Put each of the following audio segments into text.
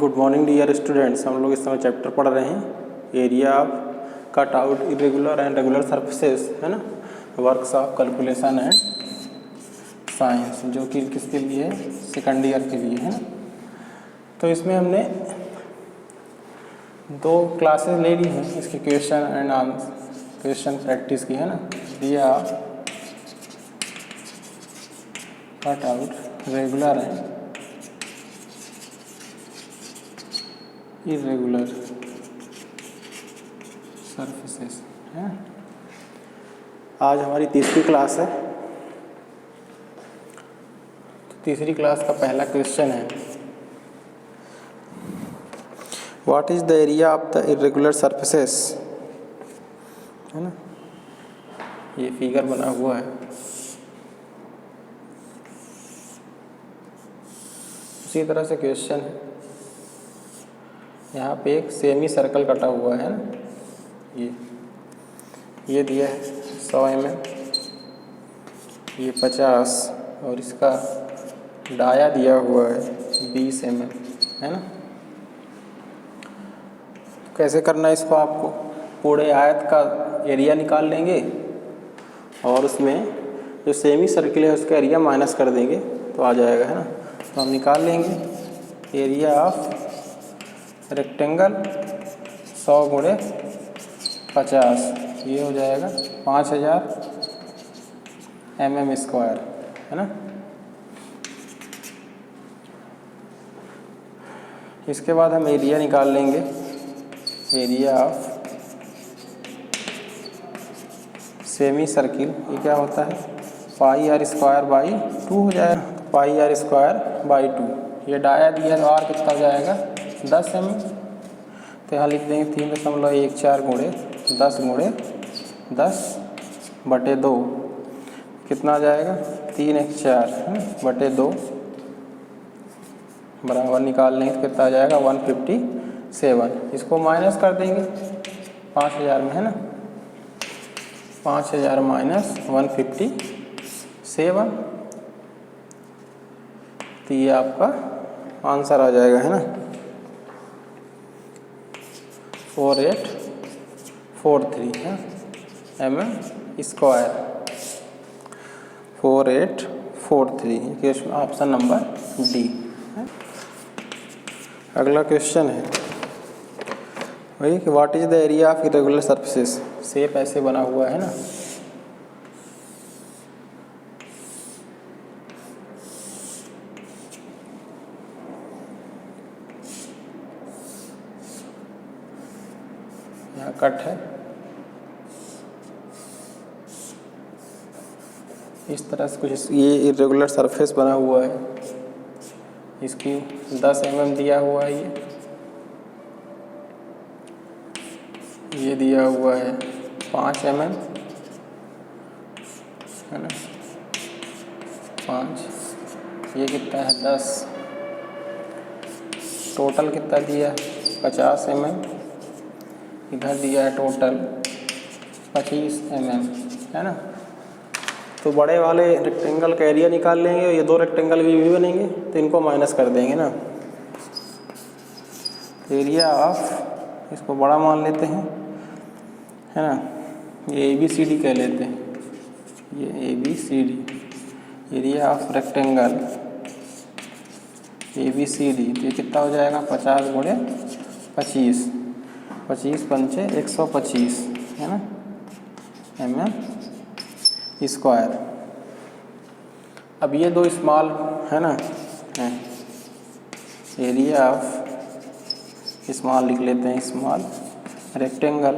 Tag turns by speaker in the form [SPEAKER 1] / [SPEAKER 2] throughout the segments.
[SPEAKER 1] Good morning dear students. हम लोग इस समय चैप्टर पढ़ रहे हैं area of cut out irregular and regular surfaces, है ना। Works of calculation and science, जो कि किसके लिए है, सेकंड ईयर के लिए, है ना। तो इसमें हमने 2 क्लासेस ले ली हैं, इसके question and answer, question practice की, है ना। Area cut out regular and irregular surfaces है। आज हमारी तीसरी क्लास है। तो तीसरी क्लास का पहला क्वेश्चन है, what is the area of the irregular surfaces, है ना। ये फिगर बना हुआ है। उसी तरह से क्वेश्चन है, यहाँ पे एक सेमी सर्कल कटा हुआ है ना। ये दिया है 100 mm, ये 50 और इसका डाया दिया हुआ है 20 mm, है ना। कैसे करना है इसको, आपको पूरे आयत का एरिया निकाल लेंगे और उसमें जो सेमी सर्किल है उसका एरिया माइनस कर देंगे तो आ जाएगा, है ना। तो हम निकाल लेंगे एरिया ऑफ रेक्टेंगल 100 गुणे 50, ये हो जाएगा 5000 mm स्क्वायर, है ना। इसके बाद हम एरिया निकाल लेंगे, एरिया ऑफ सेमी सर्किल, ये क्या होता है, पाई आर स्क्वायर बाई 2 हो जाएगा। पाई आर स्क्वायर बाई 2, ये डाया दिया तो आर कितना हो जाएगा 10 mm। तो यहाँ लिख देंगे 3.14 गुणे 10 गुणे 10 बटे 2, कितना आ जाएगा 3 1 4 बटे 2 बराबर निकाल लेंगे तो कितना आ जाएगा 157। इसको माइनस कर देंगे 5000 में, है ना। 5000 माइनस 157, तो ये आपका आंसर आ जाएगा, है ना। 4843 है mm square, 4843, option number D है। अगला क्वेश्चन है वही कि what is the area of irregular surfaces. Shape ऐसे बना हुआ है ना, यहाँ कट है, इस तरह से कुछ ये इरेगुलर सरफेस बना हुआ है, इसकी 10 mm दिया हुआ है, ये दिया हुआ है 5 mm, है ना, 5, ये कितना है 10, टोटल कितना दिया है 50 mm, इधर दिया है टोटल 25 mm, है ना। तो बड़े वाले रेक्टेंगल का एरिया निकाल लेंगे, ये 2 रेक्टेंगल भी बनेंगे तो इनको माइनस कर देंगे ना। एरिया ऑफ, इसको बड़ा मान लेते हैं, है ना, ये ABCD कह लेते हैं, ये ABCD, area of rectangle ABCD, ये कितना हो जाएगा 50 गुणे 25, 25 पंचे 125, है ना, mm स्क्वायर। अब ये 2 स्मॉल, है ना, एरिया ऑफ स्मॉल लिख लेते हैं, स्मॉल रेक्टेंगल।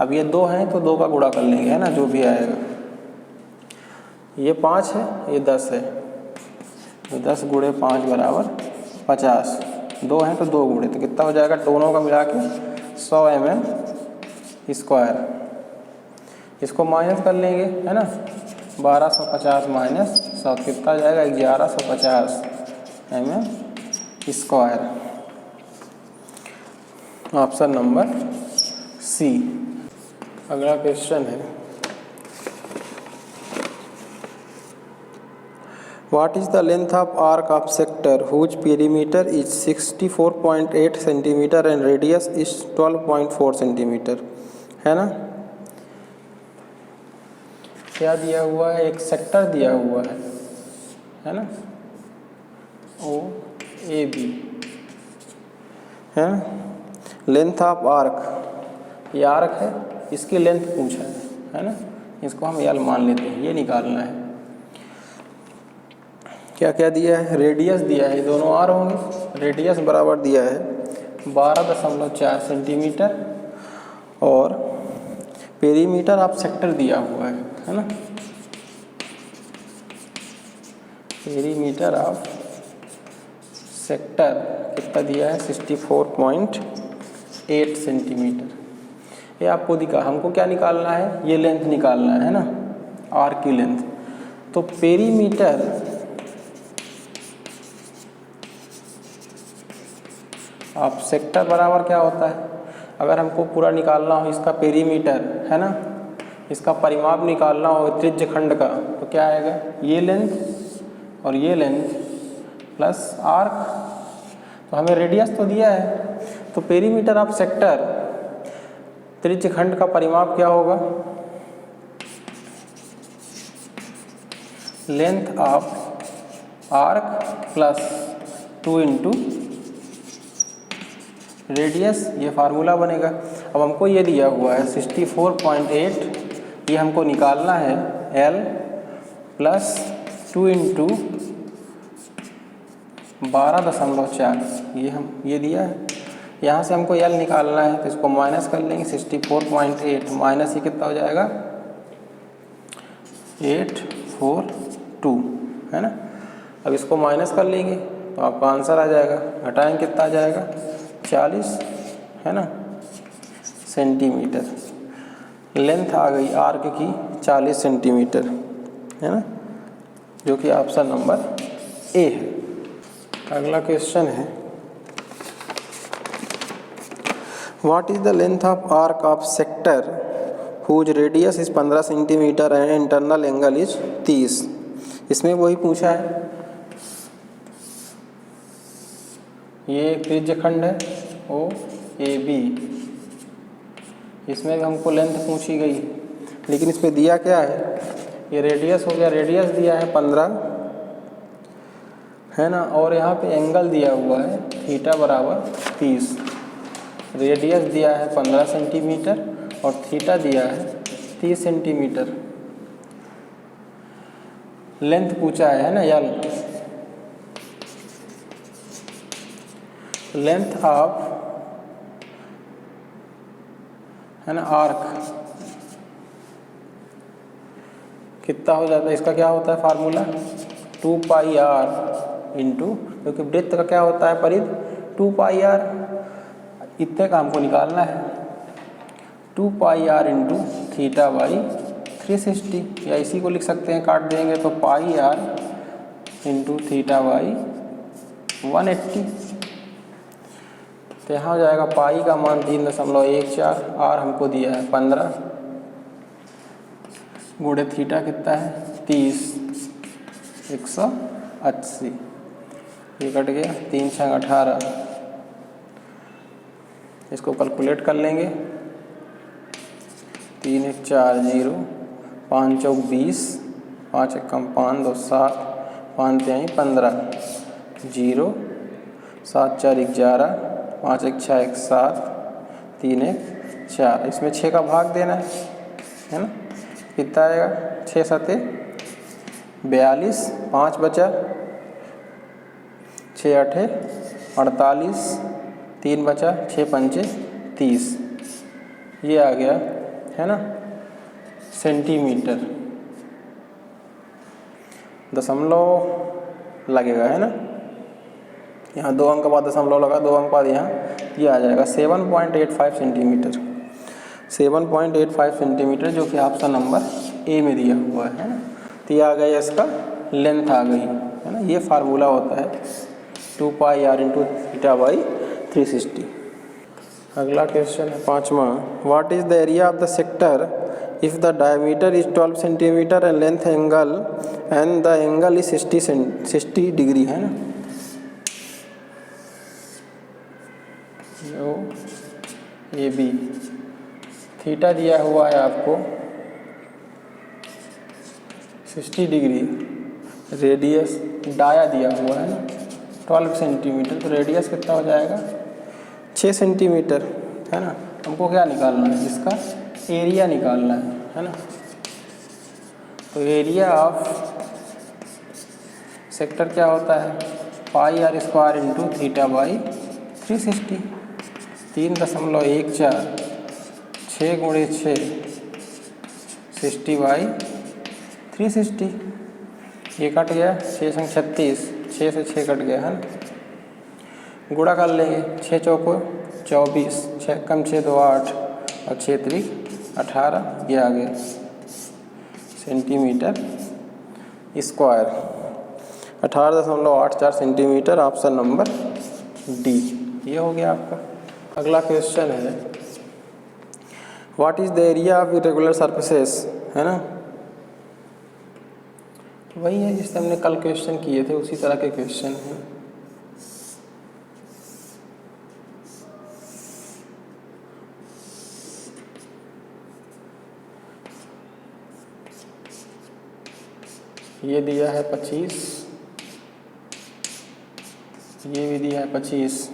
[SPEAKER 1] अब ये 2 हैं तो 2 का गुणा कर लेंगे, है ना, जो भी आएगा। ये 5 है, ये 10 है, तो 10 गुणे 5 बराबर 50, 2 हैं तो 2 गुणे, तो कितना हो जाएगा दोनों का मिला के 100 mm स्क्वायर। इसको माइनस कर लेंगे, है ना, 1250 माइनस 100, कितना जाएगा 1150 mm square, option number C. अगला क्वेश्चन है, What is the length of arc of sector whose perimeter is 64.8 centimetre and radius is 12.4 centimetre? है ना, क्या दिया हुआ है, एक सेक्टर दिया हुआ है ना, ओ ए बी है ना, लेंथ ऑफ आर्क, ये आर्क है, इसकी लेंथ पूछा है ना, इसको हम यल मान लेते हैं, ये निकालना है। क्या क्या दिया है, रेडियस दिया है, दोनों आर होंगे, रेडियस बराबर दिया है 12.4 सेंटीमीटर और पेरीमीटर ऑफ सेक्टर दिया हुआ है ना, पेरीमीटर ऑफ सेक्टर कितना दिया है 64.8 सेंटीमीटर। ये आपको दिखा, हमको क्या निकालना है, ये लेंथ निकालना है ना, आर की लेंथ। तो पेरीमीटर ऑफ सेक्टर बराबर क्या होता है, अगर हमको पूरा निकालना हो इसका पेरीमीटर है ना, इसका परिमाप निकालना हो त्रिज्य खंड का, तो क्या आएगा, ये लेंथ और ये लेंथ प्लस आर्क। तो हमें रेडियस तो दिया है, तो पेरीमीटर ऑफ सेक्टर त्रिज्य खंड का परिमाप क्या होगा, length of arc plus 2 into radius, ये फार्मूला बनेगा। अब हमको ये दिया हुआ है 64.8, ये हमको निकालना है L प्लस 2 इंटू 12.4, ये दिया है, यहाँ से हमको L निकालना है, तो इसको माइनस कर लेंगे, 64.8 माइनस ये कितना हो जाएगा 842 है ना। अब इसको माइनस कर लेंगे तो आपका आंसर आ जाएगा, घटाएंगे कितना आ जाएगा 40 है ना सेंटीमीटर। लेंथ आ गई आर्क की 40 सेंटीमीटर है ना, जो कि ऑप्शन नंबर ए है। अगला क्वेश्चन है, what is the length of arc of sector whose radius is 15 centimetre and internal angle is 30। इसमें वही पूछा है, ये त्रिज्य खंड है ओ ए बी, इसमें भी हमको लेंथ पूछी गई, लेकिन इसमें दिया क्या है, ये रेडियस हो गया, रेडियस दिया है 15 है ना, और यहाँ पे एंगल दिया हुआ है थीटा बराबर 30। रेडियस दिया है 15 सेंटीमीटर और थीटा दिया है 30 सेंटीमीटर। लेंथ पूछा है ना यल, लेंथ ऑफ है ना आर्क कितना हो जाता है, इसका क्या होता है फार्मूला 2 पाई आर इंटू, क्योंकि वृत्त का क्या होता है परिध 2 पाई आर, इतने का हमको निकालना है 2 pi r into theta by 360, या इसी को लिख सकते हैं, काट देंगे तो पाई आर इंटू थीटा बाई 180। तो यहाँ हो जाएगा पाई का मान 3.14, आर हमको दिया है 15, गुणे थीटा कितना है 30, 180, ये कट गया 3 6 18, इसको कैलकुलेट कर लेंगे, 3 1 4 0, 5 चौक 20, 5 1 5 2 7, 5 3 15, 0 7 4 11, 5 1 6 1 7, 3 1 4, इसमें 6 का भाग देना है ना, कितना आएगा 6 7 42, 5 बचा, 6 8 48, 3 बचा, 6 5 30, ये आ गया है ना सेंटीमीटर। दशमलव लगेगा है ना, यहाँ 2 अंक बाद दशमलव लगा, 2 अंक बाद यहाँ ये आ जाएगा 7.85 सेंटीमीटर, 7.85 सेंटीमीटर, जो कि ऑप्शन नंबर ए में दिया हुआ है ना। तो ये आ गया, इसका लेंथ आ गई है ना, ये फार्मूला होता है 2 pi r into theta by 360। अगला क्वेश्चन है 5वां, what is the area of the sector if the diameter is 12 centimetre and length angle and the angle is 60 degree, है ना। जो ए बी थीटा दिया हुआ है आपको 60 डिग्री, रेडियस डाया दिया हुआ है ना 12 सेंटीमीटर, तो रेडियस कितना हो जाएगा 6 सेंटीमीटर, है ना। हमको क्या निकालना है, इसका एरिया निकालना है ना। तो एरिया ऑफ सेक्टर क्या होता है, pi r square into theta by 360, 3.14, 6 गुणे 6 60 बाई 360, ये कट गया 6 संग 36, 6 से 6 कट गया, है ना। गुणा कर लेंगे, 6 चौको 24, 6 कम 6 2 8 और 6 त्रिक 18, ये आ गया centimetre square, 18.84 centimetre, option number D, ये हो गया आपका। अगला क्वेश्चन है what is the area of irregular surfaces, है ना। वही है जिससे हमने कल क्वेश्चन किए थे, उसी तरह के क्वेश्चन हैं। ये दिया है 25, ये भी दिया है 25,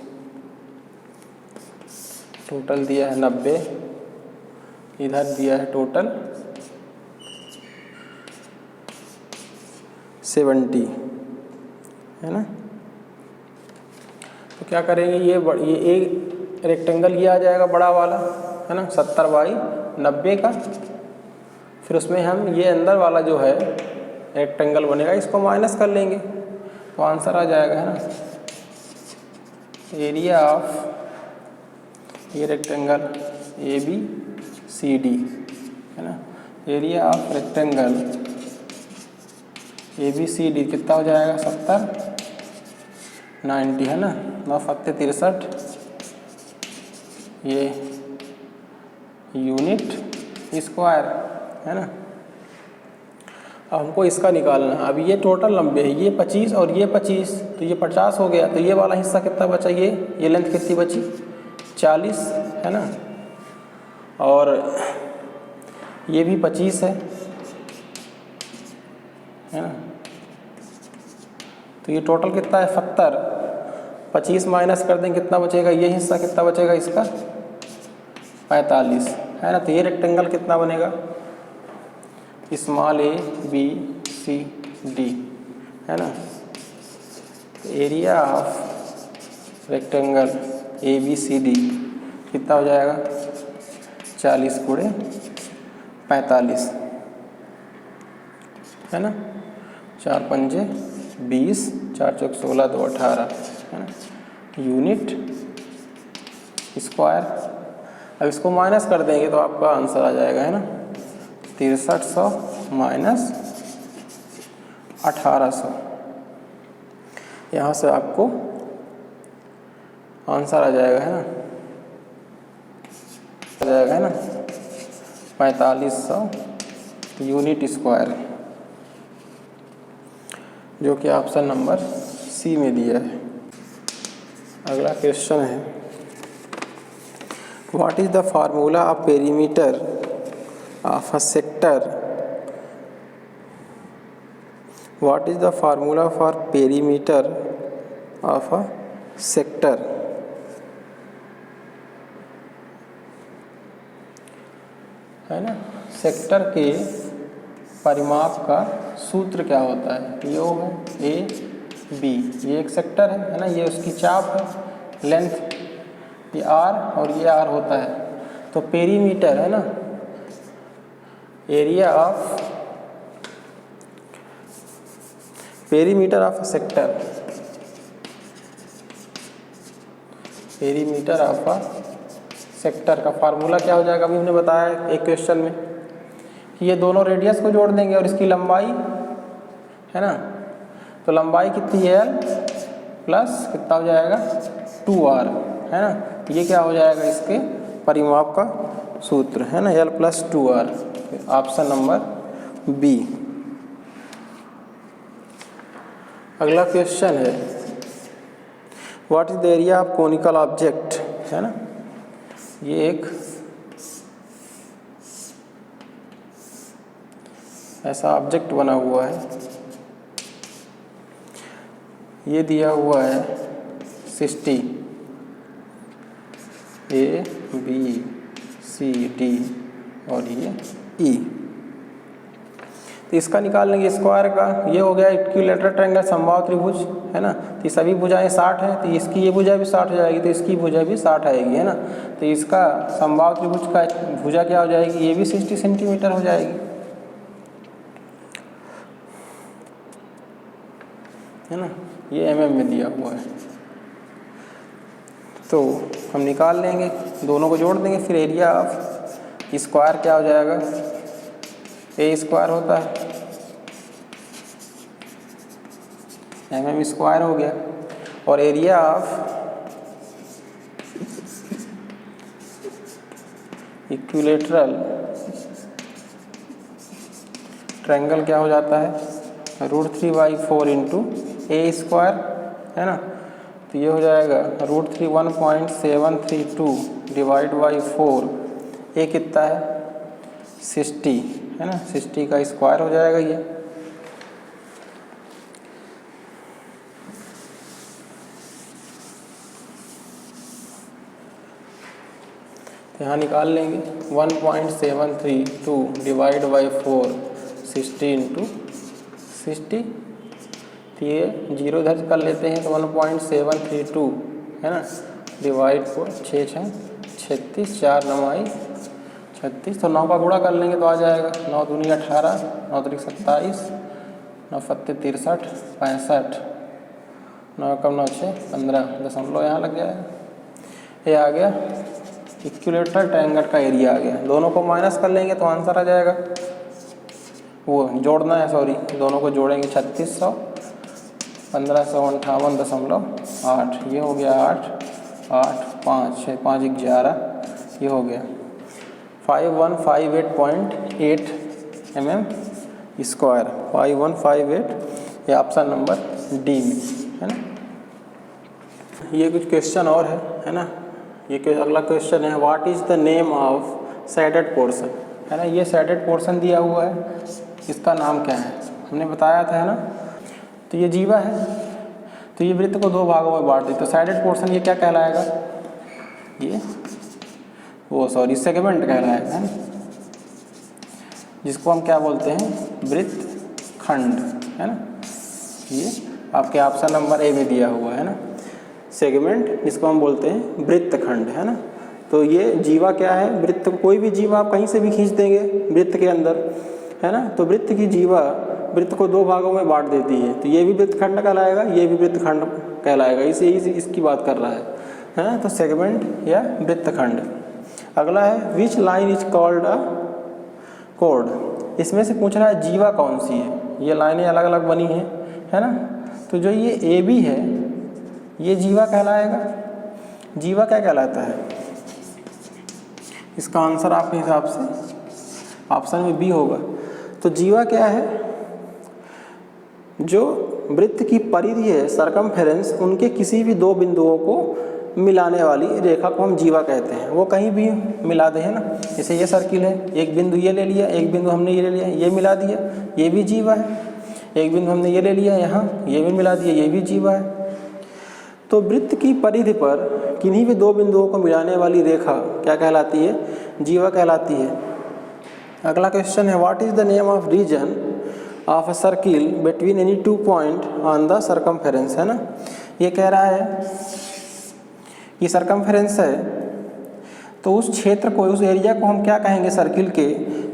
[SPEAKER 1] टोटल दिया है 90, इधर दिया है टोटल 70, है ना। तो क्या करेंगे, ये एक रेक्टेंगल ये आ जाएगा बड़ा वाला, है ना 70 बाई 90 का, फिर उसमें हम ये अंदर वाला जो है रेक्टेंगल बनेगा, इसको माइनस कर लेंगे तो आंसर आ जाएगा, है ना। एरिया ऑफ ये rectangle A B C D, है ना, area of rectangle A B C D कितना हो जाएगा 70 90, है ना, 9 फत्ते 63, ये यूनिट स्क्वायर, है ना। अब हमको इसका निकालना है। अब ये टोटल लंबे है, ये 25 और ये 25, तो ये 50 हो गया, तो ये वाला हिस्सा कितना बचा, ये लेंथ कितनी बची 40, है ना, और ये भी 25 है ना। तो ये टोटल कितना है 70, 25 माइनस कर देंगे कितना बचेगा, ये हिस्सा कितना बचेगा इसका 45, है ना। तो ये रेक्टेंगल कितना बनेगा, small A B C D, है ना। तो area of rectangle A B C D कितना हो जाएगा 40 गुणे 45, है ना, 4 पंजे 20, 4 चौक 16, 2 18, है ना, यूनिट स्क्वायर। अब इसको माइनस कर देंगे तो आपका आंसर आ जाएगा, है ना, 6300 माइनस 1800, यहाँ से आपको आंसर आ जाएगा, है ना, आ जाएगा, है ना 4500 यूनिट स्क्वायर, जो कि ऑप्शन नंबर सी में दिया है। अगला क्वेश्चन है what is the formula of perimeter of a sector, what is the formula for perimeter of a sector. है ना, सेक्टर के परिमाप का सूत्र क्या होता है, ये है ए बी, ये एक सेक्टर है ना, ये उसकी चाप है, लेंथ ये आर और ये आर होता है। तो पेरीमीटर है ना, area of perimeter of sector, perimeter of sector का फार्मूला क्या हो जाएगा, अभी हमने बताया एक क्वेश्चन में कि ये दोनों रेडियस को जोड़ देंगे और इसकी लंबाई, है ना, तो लंबाई कितनी है एल प्लस कितना हो जाएगा 2r, है ना। ये क्या हो जाएगा इसके परिमाप का सूत्र, है ना, एल प्लस 2r। फिर ऑप्शन नंबर बी। अगला क्वेश्चन है what is the area of conical object, है ना। ये एक ऐसा ऑब्जेक्ट बना हुआ है, ये दिया हुआ है 60 A B C D और ये E। तो इसका निकाल लेंगे स्क्वायर का। ये हो गया इक्विलैटरल ट्रायंगल, समबाहु त्रिभुज, है ना। तो सभी भुजाएं 60 हैं, तो इसकी ये भुजा भी 60 हो जाएगी, तो इसकी भुजा भी 60 आएगी, है ना। तो इसका समबाहु त्रिभुज का भुजा क्या हो जाएगी, ये भी 60 सेंटीमीटर हो जाएगी, है ना। ये mm में दिया हुआ है, तो हम निकाल लेंगे, दोनों को जोड़ देंगे, फिर एरिया ऑफ स्क्वायर क्या हो जाएगा, ए स्क्वायर होता है, mm स्क्वायर हो गया, और एरिया ऑफ इक्विलैटरल ट्रायंगल क्या हो जाता है, √3/4 इंटू ए स्क्वायर, है ना। तो ये हो जाएगा √3 1.732 डिवाइड बाई 4, ए कितना है 60, है ना। 60 का स्क्वायर हो जाएगा ये। यहाँ निकाल लेंगे 1.732 डिवाइड बाई 4 60 इंटू 60, तो ये जीरो इधर कर लेते हैं, तो 1.732, है ना, डिवाइड 4 6 6 36 4 9 36, तो 9 का गुणा कर लेंगे तो आ जाएगा 9 दूनी 18 9 त्रिक 27 9 फत्ते 63 65 9 कम 9 6 15 दशमलव यहाँ लग जाएगा। ये आ गया इक्विलैटरल ट्रायंगल का एरिया आ गया। दोनों को माइनस कर लेंगे तो आंसर आ जाएगा, वो जोड़ना है, सॉरी, दोनों को जोड़ेंगे 3600 1558.8, ये हो गया 8 8 5 6 5 11, ये हो गया 5158.8 mm स्क्वायर, 5158, ये ऑप्शन नंबर डी में, है ना। ये कुछ क्वेश्चन और है ना। ये अगला क्वेश्चन है what is the name of shaded portion, है ना। ये सैडेड पोर्शन दिया हुआ है, इसका नाम क्या है, हमने बताया था, है ना। तो ये जीवा है, तो ये वृत्त को 2 भागों में बांट दी, तो सैडेड पोर्शन ये क्या कहलाएगा, ये वो सॉरी सेगमेंट कहलाएगा, है ना, जिसको हम क्या बोलते हैं, वृत्त खंड, है ना। ये आपके ऑप्शन नंबर ए में दिया हुआ है ना, सेगमेंट, जिसको हम बोलते हैं वृत्त खंड, है ना। तो ये जीवा क्या है, वृत्त, कोई भी जीवा आप कहीं से भी खींच देंगे वृत्त के अंदर, है ना। तो वृत्त की जीवा वृत्त को 2 भागों में बांट देती है, तो ये भी वृत्त खंड कहलाएगा, ये भी वृत्त खंड कहलाएगा, इसे इसकी बात कर रहा है ना। तो सेगमेंट या वृत्त खंड। अगला है which line is called a code, इसमें से पूछ रहा है जीवा कौन सी है, ये लाइनें अलग अलग बनी हैं, है ना। तो जो ये ए बी है ये जीवा कहलाएगा। जीवा क्या कहलाता है, इसका आंसर आपके हिसाब से ऑप्शन में बी होगा। तो जीवा क्या है, जो वृत्त की परिधि है, सरकमफेरेंस, उनके किसी भी 2 बिंदुओं को मिलाने वाली रेखा को हम जीवा कहते हैं। वो कहीं भी मिला दे, है ना। जैसे ये सर्किल है, एक बिंदु ये ले लिया, एक बिंदु हमने ये ले लिया, ये मिला दिया, ये भी जीवा है। एक बिंदु हमने ये ले लिया यहाँ, ये भी मिला दिया, ये भी जीवा है। तो वृत्त की परिधि पर किन्हीं भी 2 बिंदुओं को मिलाने वाली रेखा क्या कहलाती है, जीवा कहलाती है। अगला क्वेश्चन है what is the name of region of a circle between any 2 point on the circumference, है ना। ये कह रहा है कि सरकमफेरेंस है, तो उस क्षेत्र को, उस एरिया को हम क्या कहेंगे सर्किल के,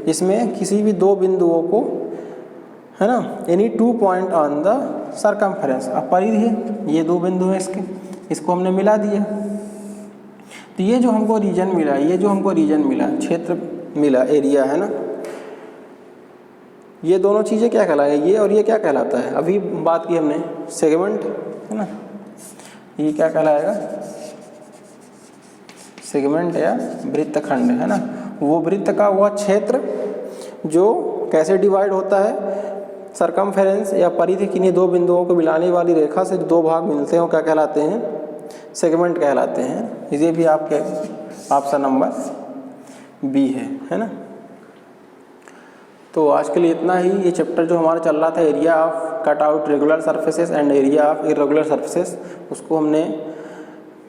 [SPEAKER 1] जिसमें किसी भी 2 बिंदुओं को, है ना, any 2 point on the circumference. अब परिधि है, ये 2 बिंदु हैं इसके, इसको हमने मिला दिया। तो ये जो हमको रीजन मिला, ये जो हमको रीजन मिला, क्षेत्र मिला, एरिया, है ना, ये दोनों चीज़ें क्या कहलाएगा, ये और ये क्या कहलाता है, अभी बात की हमने सेगमेंट, है ना। ये क्या कहलाएगा, सेगमेंट या वृत्तखंड, है ना। वो वृत्त का हुआ क्षेत्र जो कैसे डिवाइड होता है, सरकमफेरेंस या परिधि किन्हीं दो बिंदुओं को मिलाने वाली रेखा से दो भाग मिलते हैं वो क्या कहलाते हैं, सेगमेंट कहलाते हैं। ये भी आपके ऑप्शन नंबर बी है ना। तो आज के लिए इतना ही। ये चैप्टर जो हमारा चल रहा था area of cut out regular surfaces and area of irregular surfaces, उसको हमने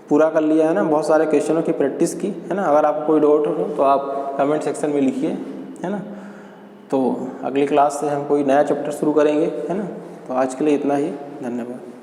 [SPEAKER 1] पूरा कर लिया है ना। बहुत सारे क्वेश्चनों की प्रैक्टिस की है ना। अगर आपको कोई डाउट हो तो आप कमेंट सेक्शन में लिखिए है ना। तो अगली क्लास से हम कोई नया चैप्टर शुरू करेंगे है ना। तो आज के लिए इतना ही, धन्यवाद।